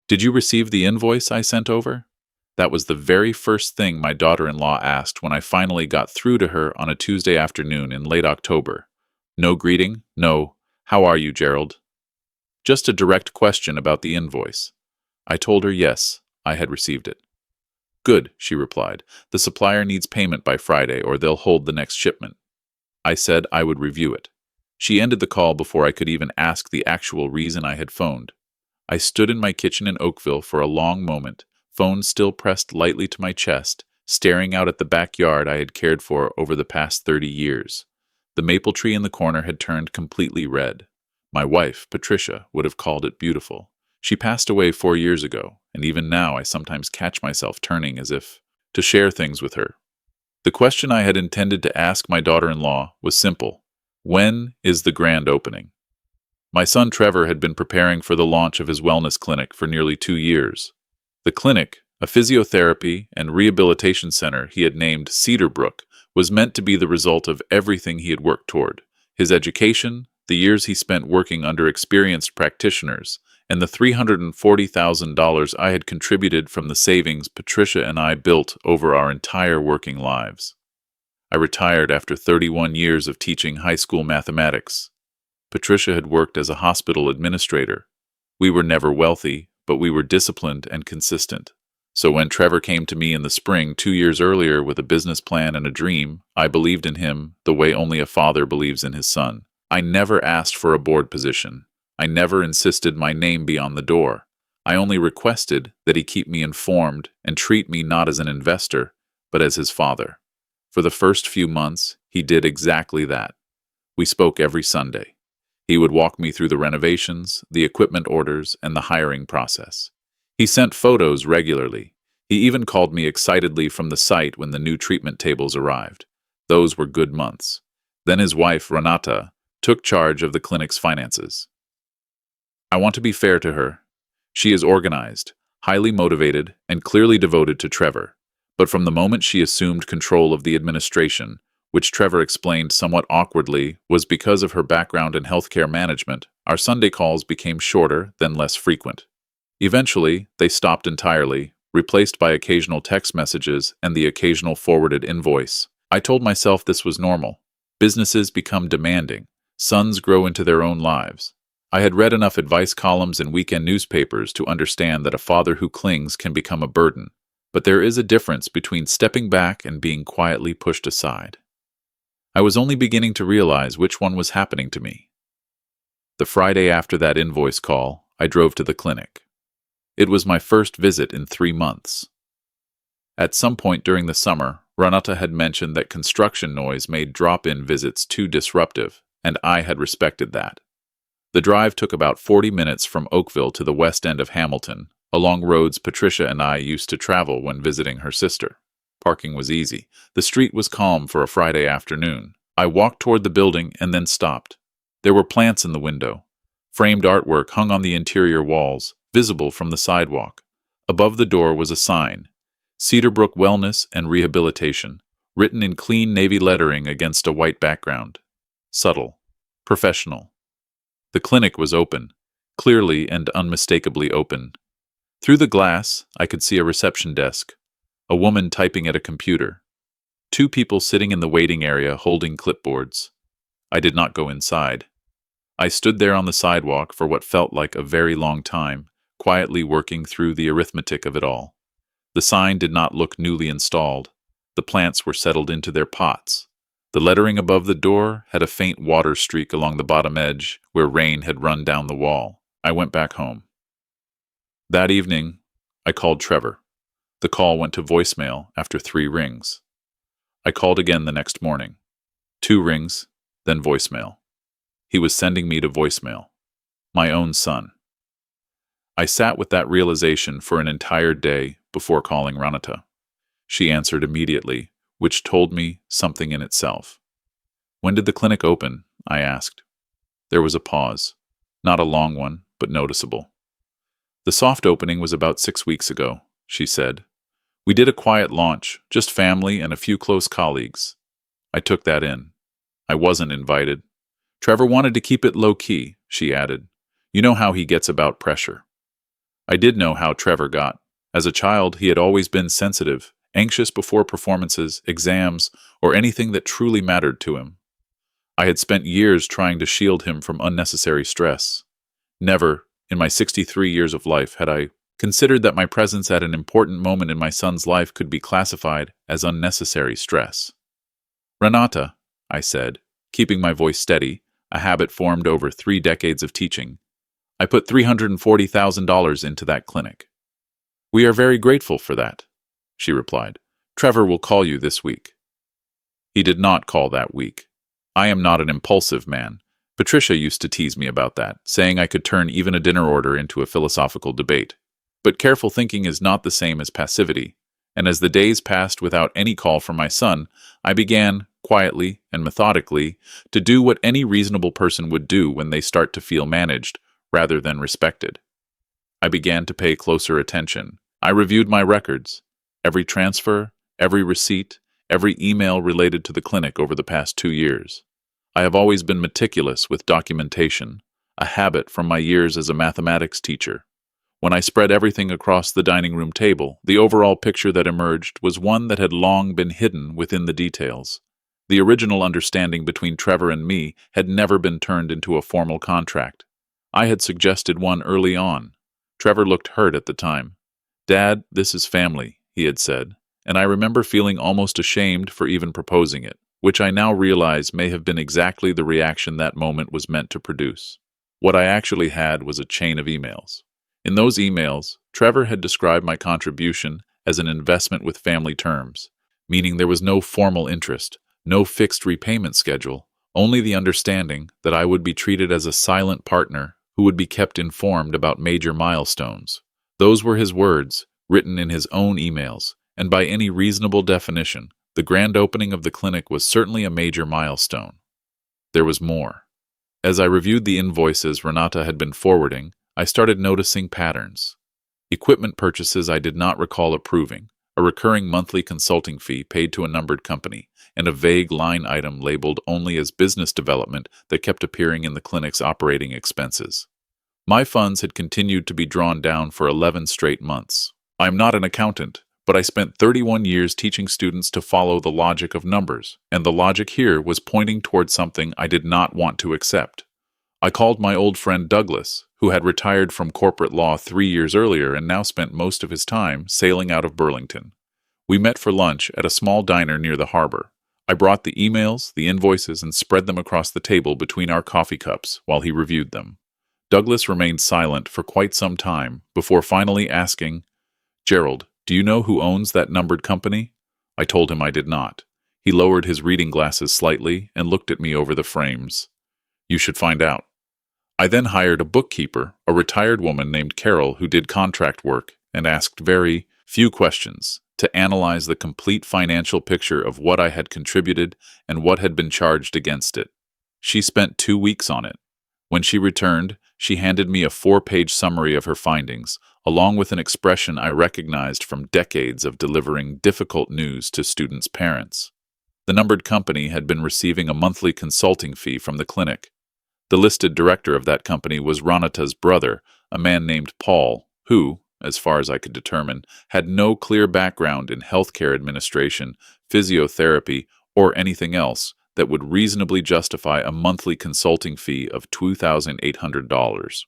Did you receive the invoice I sent over? That was the very first thing my daughter-in-law asked when I finally got through to her on a Tuesday afternoon in late October. No greeting, no, "How are you, Gerald?" Just a direct question about the invoice. I told her yes, I had received it. "Good," she replied. "The supplier needs payment by Friday or they'll hold the next shipment." I said I would review it. She ended the call before I could even ask the actual reason I had phoned. I stood in my kitchen in Oakville for a long moment, phone still pressed lightly to my chest, staring out at the backyard I had cared for over the past 30 years. The maple tree in the corner had turned completely red. My wife, Patricia, would have called it beautiful. She passed away 4 years ago, and even now I sometimes catch myself turning as if to share things with her. The question I had intended to ask my daughter-in-law was simple. When is the grand opening? My son Trevor had been preparing for the launch of his wellness clinic for nearly 2 years. The clinic, a physiotherapy and rehabilitation center he had named Cedarbrook, was meant to be the result of everything he had worked toward: his education, the years he spent working under experienced practitioners, and the $340,000 I had contributed from the savings Patricia and I built over our entire working lives. I retired after 31 years of teaching high school mathematics. Patricia had worked as a hospital administrator. We were never wealthy, but we were disciplined and consistent. So when Trevor came to me in the spring 2 years earlier with a business plan and a dream, I believed in him the way only a father believes in his son. I never asked for a board position. I never insisted my name be on the door. I only requested that he keep me informed and treat me not as an investor, but as his father. For the first few months, he did exactly that. We spoke every Sunday. He would walk me through the renovations, the equipment orders, and the hiring process. He sent photos regularly. He even called me excitedly from the site when the new treatment tables arrived. Those were good months. Then his wife, Renata, took charge of the clinic's finances. I want to be fair to her. She is organized, highly motivated, and clearly devoted to Trevor. But from the moment she assumed control of the administration, which Trevor explained somewhat awkwardly was because of her background in healthcare management, our Sunday calls became shorter, then less frequent. Eventually, they stopped entirely, replaced by occasional text messages and the occasional forwarded invoice. I told myself this was normal. Businesses become demanding. Sons grow into their own lives. I had read enough advice columns in weekend newspapers to understand that a father who clings can become a burden. But there is a difference between stepping back and being quietly pushed aside. I was only beginning to realize which one was happening to me. The Friday after that invoice call, I drove to the clinic. It was my first visit in 3 months. At some point during the summer, Renata had mentioned that construction noise made drop-in visits too disruptive, and I had respected that. The drive took about 40 minutes from Oakville to the west end of Hamilton, along roads Patricia and I used to travel when visiting her sister. Parking was easy. The street was calm for a Friday afternoon. I walked toward the building and then stopped. There were plants in the window. Framed artwork hung on the interior walls, visible from the sidewalk. Above the door was a sign, Cedarbrook Wellness and Rehabilitation, written in clean navy lettering against a white background. Subtle. Professional. The clinic was open, clearly and unmistakably open. Through the glass, I could see a reception desk, a woman typing at a computer, 2 people sitting in the waiting area holding clipboards. I did not go inside. I stood there on the sidewalk for what felt like a very long time, quietly working through the arithmetic of it all. The sign did not look newly installed. The plants were settled into their pots. The lettering above the door had a faint water streak along the bottom edge where rain had run down the wall. I went back home. That evening, I called Trevor. The call went to voicemail after 3 rings. I called again the next morning. 2 rings, then voicemail. He was sending me to voicemail. My own son. I sat with that realization for an entire day before calling Renata. She answered immediately, which told me something in itself. "When did the clinic open?" I asked. There was a pause. Not a long one, but noticeable. "The soft opening was about 6 weeks ago," she said. "We did a quiet launch, just family and a few close colleagues." I took that in. I wasn't invited. "Trevor wanted to keep it low-key," she added. "You know how he gets about pressure." I did know how Trevor got. As a child, he had always been sensitive, anxious before performances, exams, or anything that truly mattered to him. I had spent years trying to shield him from unnecessary stress. Never, in my 63 years of life, had I considered that my presence at an important moment in my son's life could be classified as unnecessary stress. "Renata," I said, keeping my voice steady, a habit formed over 3 decades of teaching. "I put $340,000 into that clinic." "We are very grateful for that," she replied. "Trevor will call you this week." He did not call that week. I am not an impulsive man. Patricia used to tease me about that, saying I could turn even a dinner order into a philosophical debate. But careful thinking is not the same as passivity, and as the days passed without any call from my son, I began, quietly and methodically, to do what any reasonable person would do when they start to feel managed, rather than respected. I began to pay closer attention. I reviewed my records, every transfer, every receipt, every email related to the clinic over the past 2 years. I have always been meticulous with documentation, a habit from my years as a mathematics teacher. When I spread everything across the dining room table, the overall picture that emerged was one that had long been hidden within the details. The original understanding between Trevor and me had never been turned into a formal contract. I had suggested one early on. Trevor looked hurt at the time. "Dad, this is family," he had said, and I remember feeling almost ashamed for even proposing it, which I now realize may have been exactly the reaction that moment was meant to produce. What I actually had was a chain of emails. In those emails, Trevor had described my contribution as an investment with family terms, meaning there was no formal interest, no fixed repayment schedule, only the understanding that I would be treated as a silent partner who would be kept informed about major milestones. Those were his words, written in his own emails, and by any reasonable definition, the grand opening of the clinic was certainly a major milestone. There was more. As I reviewed the invoices Renata had been forwarding, I started noticing patterns. Equipment purchases I did not recall approving, a recurring monthly consulting fee paid to a numbered company, and a vague line item labeled only as business development that kept appearing in the clinic's operating expenses. My funds had continued to be drawn down for 11 straight months. I'm not an accountant, but I spent 31 years teaching students to follow the logic of numbers, and the logic here was pointing toward something I did not want to accept. I called my old friend Douglas, who had retired from corporate law 3 years earlier and now spent most of his time sailing out of Burlington. We met for lunch at a small diner near the harbor. I brought the emails, the invoices, and spread them across the table between our coffee cups while he reviewed them. Douglas remained silent for quite some time before finally asking, "Gerald, do you know who owns that numbered company?" I told him I did not. He lowered his reading glasses slightly and looked at me over the frames. "You should find out." I then hired a bookkeeper, a retired woman named Carol who did contract work, and asked very few questions to analyze the complete financial picture of what I had contributed and what had been charged against it. She spent 2 weeks on it. When she returned, she handed me a 4-page summary of her findings, along with an expression I recognized from decades of delivering difficult news to students' parents. The numbered company had been receiving a monthly consulting fee from the clinic. The listed director of that company was Renata's brother, a man named Paul, who, as far as I could determine, had no clear background in healthcare administration, physiotherapy, or anything else that would reasonably justify a monthly consulting fee of $2,800.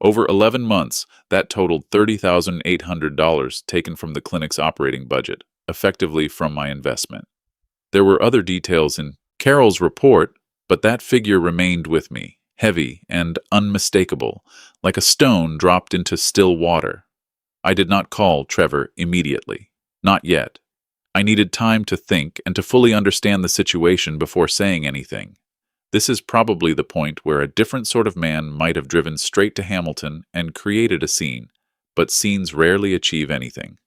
Over 11 months, that totaled $30,800 taken from the clinic's operating budget, effectively from my investment. There were other details in Carol's report, but that figure remained with me, heavy and unmistakable, like a stone dropped into still water. I did not call Trevor immediately. Not yet. I needed time to think and to fully understand the situation before saying anything. This is probably the point where a different sort of man might have driven straight to Hamilton and created a scene, but scenes rarely achieve anything.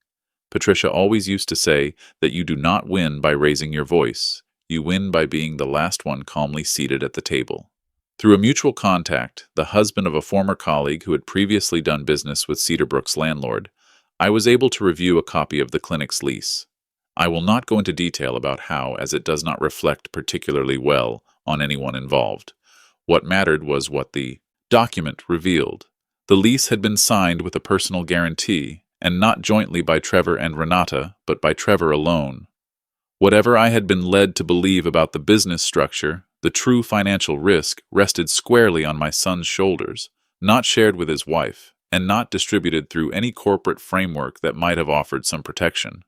Patricia always used to say that you do not win by raising your voice. You win by being the last one calmly seated at the table. Through a mutual contact, the husband of a former colleague who had previously done business with Cedarbrook's landlord, I was able to review a copy of the clinic's lease. I will not go into detail about how, as it does not reflect particularly well on anyone involved. What mattered was what the document revealed. The lease had been signed with a personal guarantee, and not jointly by Trevor and Renata, but by Trevor alone. Whatever I had been led to believe about the business structure, the true financial risk rested squarely on my son's shoulders, not shared with his wife, and not distributed through any corporate framework that might have offered some protection.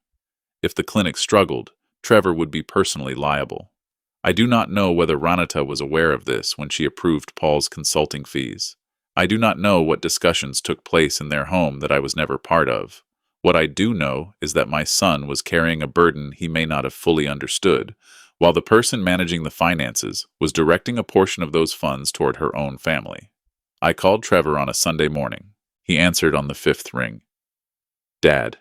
If the clinic struggled, Trevor would be personally liable. I do not know whether Renata was aware of this when she approved Paul's consulting fees. I do not know what discussions took place in their home that I was never part of. What I do know is that my son was carrying a burden he may not have fully understood, while the person managing the finances was directing a portion of those funds toward her own family. I called Trevor on a Sunday morning. He answered on the fifth ring. "Dad."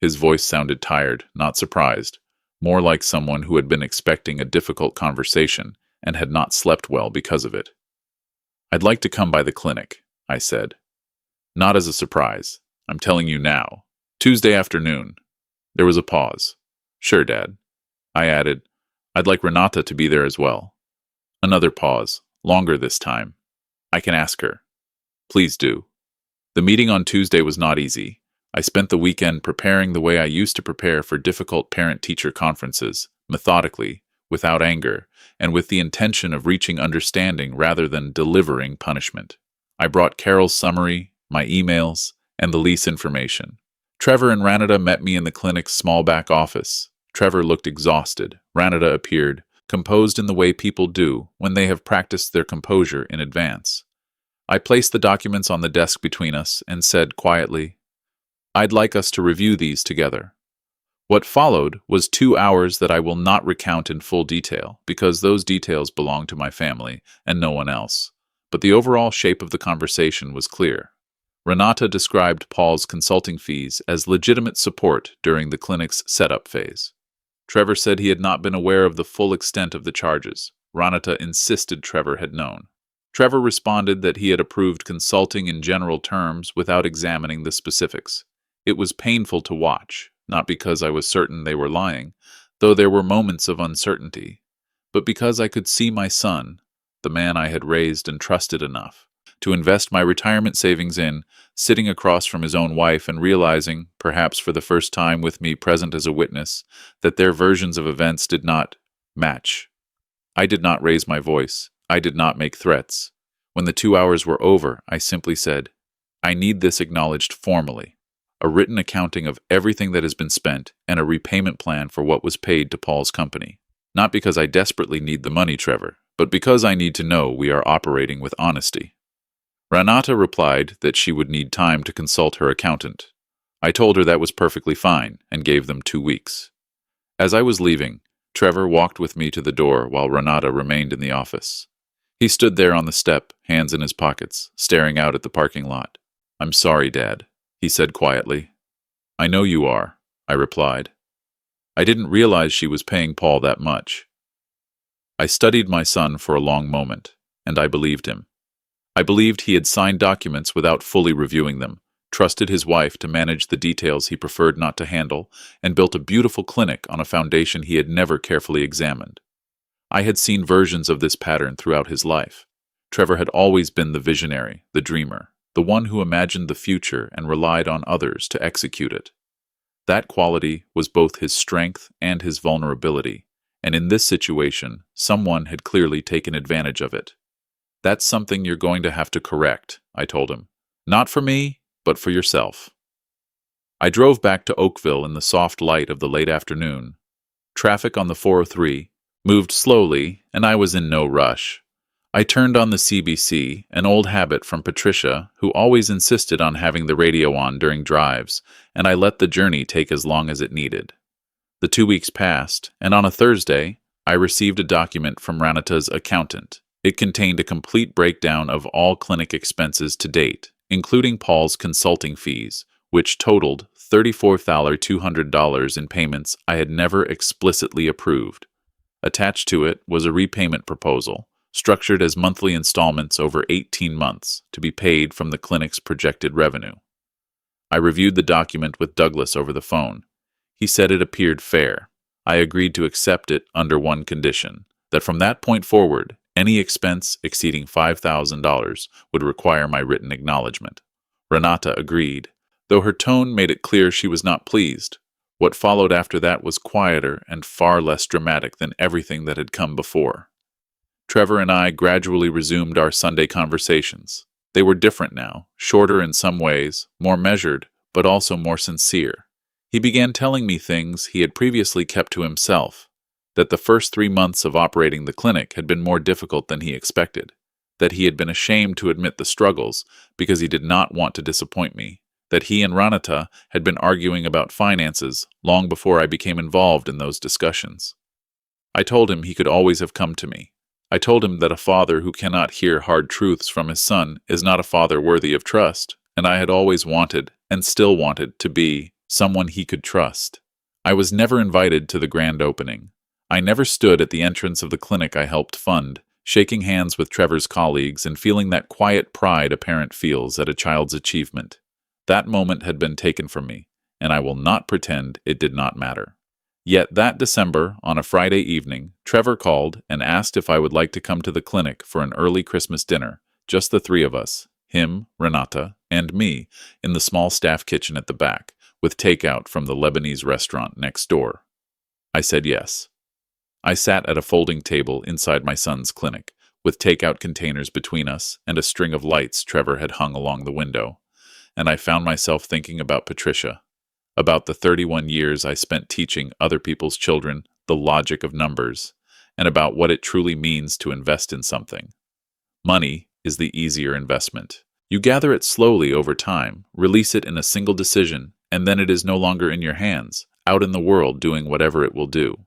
His voice sounded tired, not surprised, more like someone who had been expecting a difficult conversation and had not slept well because of it. "I'd like to come by the clinic," I said. "Not as a surprise. I'm telling you now. Tuesday afternoon." There was a pause. "Sure, Dad." I added, "I'd like Renata to be there as well." Another pause, longer this time. "I can ask her." "Please do." The meeting on Tuesday was not easy. I spent the weekend preparing the way I used to prepare for difficult parent-teacher conferences, methodically, without anger, and with the intention of reaching understanding rather than delivering punishment. I brought Carol's summary, my emails, and the lease information. Trevor and Renata met me in the clinic's small back office. Trevor looked exhausted. Renata appeared, composed in the way people do when they have practiced their composure in advance. I placed the documents on the desk between us and said quietly, "I'd like us to review these together." What followed was 2 hours that I will not recount in full detail, because those details belong to my family and no one else. But the overall shape of the conversation was clear. Renata described Paul's consulting fees as legitimate support during the clinic's setup phase. Trevor said he had not been aware of the full extent of the charges. Renata insisted Trevor had known. Trevor responded that he had approved consulting in general terms without examining the specifics. It was painful to watch, not because I was certain they were lying, though there were moments of uncertainty, but because I could see my son, the man I had raised and trusted enough to invest my retirement savings in, sitting across from his own wife and realizing, perhaps for the first time with me present as a witness, that their versions of events did not match. I did not raise my voice. I did not make threats. When the 2 hours were over, I simply said, "I need this acknowledged formally. A written accounting of everything that has been spent and a repayment plan for what was paid to Paul's company. Not because I desperately need the money, Trevor, but because I need to know we are operating with honesty." Renata replied that she would need time to consult her accountant. I told her that was perfectly fine and gave them 2 weeks. As I was leaving, Trevor walked with me to the door while Renata remained in the office. He stood there on the step, hands in his pockets, staring out at the parking lot. "I'm sorry, Dad," he said quietly. "I know you are," I replied. I didn't realize she was paying Paul that much. I studied my son for a long moment, and I believed him. I believed he had signed documents without fully reviewing them, trusted his wife to manage the details he preferred not to handle, and built a beautiful clinic on a foundation he had never carefully examined. I had seen versions of this pattern throughout his life. Trevor had always been the visionary, the dreamer, the one who imagined the future and relied on others to execute it. That quality was both his strength and his vulnerability, and in this situation, someone had clearly taken advantage of it. "That's something you're going to have to correct," I told him. "Not for me, but for yourself." I drove back to Oakville in the soft light of the late afternoon. Traffic on the 403 moved slowly, and I was in no rush. I turned on the CBC, an old habit from Patricia, who always insisted on having the radio on during drives, and I let the journey take as long as it needed. The 2 weeks passed, and on a Thursday, I received a document from Renata's accountant. It contained a complete breakdown of all clinic expenses to date, including Paul's consulting fees, which totaled $34,200 in payments I had never explicitly approved. Attached to it was a repayment proposal, structured as monthly installments over 18 months, to be paid from the clinic's projected revenue. I reviewed the document with Douglas over the phone. He said it appeared fair. I agreed to accept it under one condition, that from that point forward, Any expense exceeding $5,000 would require my written acknowledgement. Renata agreed, though her tone made it clear she was not pleased. What followed after that was quieter and far less dramatic than everything that had come before. Trevor and I gradually resumed our Sunday conversations. They were different now, shorter in some ways, more measured, but also more sincere. He began telling me things he had previously kept to himself, that the first 3 months of operating the clinic had been more difficult than he expected, that he had been ashamed to admit the struggles because he did not want to disappoint me, that he and Renata had been arguing about finances long before I became involved in those discussions. I told him he could always have come to me. I told him that a father who cannot hear hard truths from his son is not a father worthy of trust, and I had always wanted, and still wanted, to be someone he could trust. I was never invited to the grand opening. I never stood at the entrance of the clinic I helped fund, shaking hands with Trevor's colleagues and feeling that quiet pride a parent feels at a child's achievement. That moment had been taken from me, and I will not pretend it did not matter. Yet that December, on a Friday evening, Trevor called and asked if I would like to come to the clinic for an early Christmas dinner, just the three of us, him, Renata, and me, in the small staff kitchen at the back, with takeout from the Lebanese restaurant next door. I said yes. I sat at a folding table inside my son's clinic, with takeout containers between us and a string of lights Trevor had hung along the window, and I found myself thinking about Patricia, about the 31 years I spent teaching other people's children the logic of numbers, and about what it truly means to invest in something. Money is the easier investment. You gather it slowly over time, release it in a single decision, and then it is no longer in your hands, out in the world doing whatever it will do.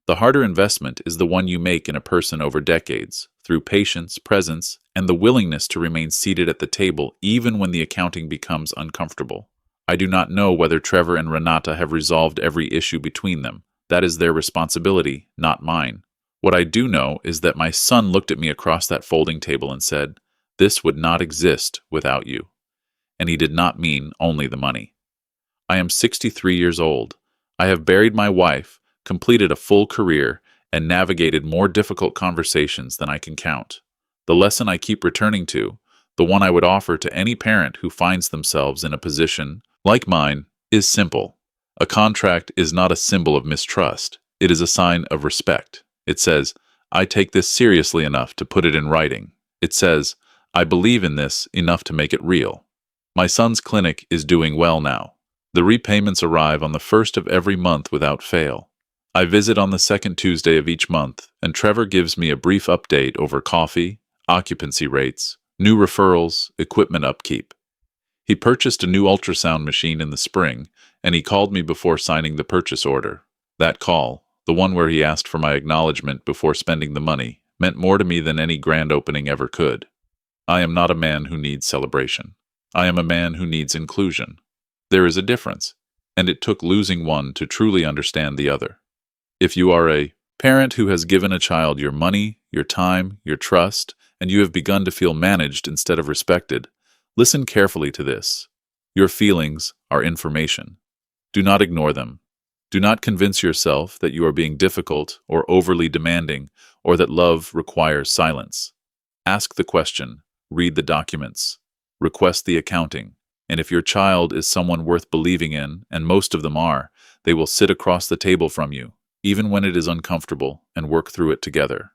The harder investment is the one you make in a person over decades, through patience, presence, and the willingness to remain seated at the table even when the accounting becomes uncomfortable. I do not know whether Trevor and Renata have resolved every issue between them. That is their responsibility, not mine. What I do know is that my son looked at me across that folding table and said, "This would not exist without you." And he did not mean only the money. I am 63 years old. I have buried my wife, completed a full career, and navigated more difficult conversations than I can count. The lesson I keep returning to, the one I would offer to any parent who finds themselves in a position like mine, is simple. A contract is not a symbol of mistrust. It is a sign of respect. It says, "I take this seriously enough to put it in writing." It says, "I believe in this enough to make it real." My son's clinic is doing well now. The repayments arrive on the first of every month without fail. I visit on the second Tuesday of each month, and Trevor gives me a brief update over coffee, occupancy rates, new referrals, equipment upkeep. He purchased a new ultrasound machine in the spring, and he called me before signing the purchase order. That call, the one where he asked for my acknowledgement before spending the money, meant more to me than any grand opening ever could. I am not a man who needs celebration. I am a man who needs inclusion. There is a difference, and it took losing one to truly understand the other. If you are a parent who has given a child your money, your time, your trust, and you have begun to feel managed instead of respected, listen carefully to this. Your feelings are information. Do not ignore them. Do not convince yourself that you are being difficult or overly demanding, or that love requires silence. Ask the question, read the documents, request the accounting, and if your child is someone worth believing in, and most of them are, they will sit across the table from you, even when it is uncomfortable, and work through it together.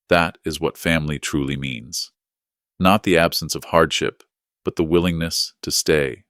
That is what family truly means. Not the absence of hardship, but the willingness to stay.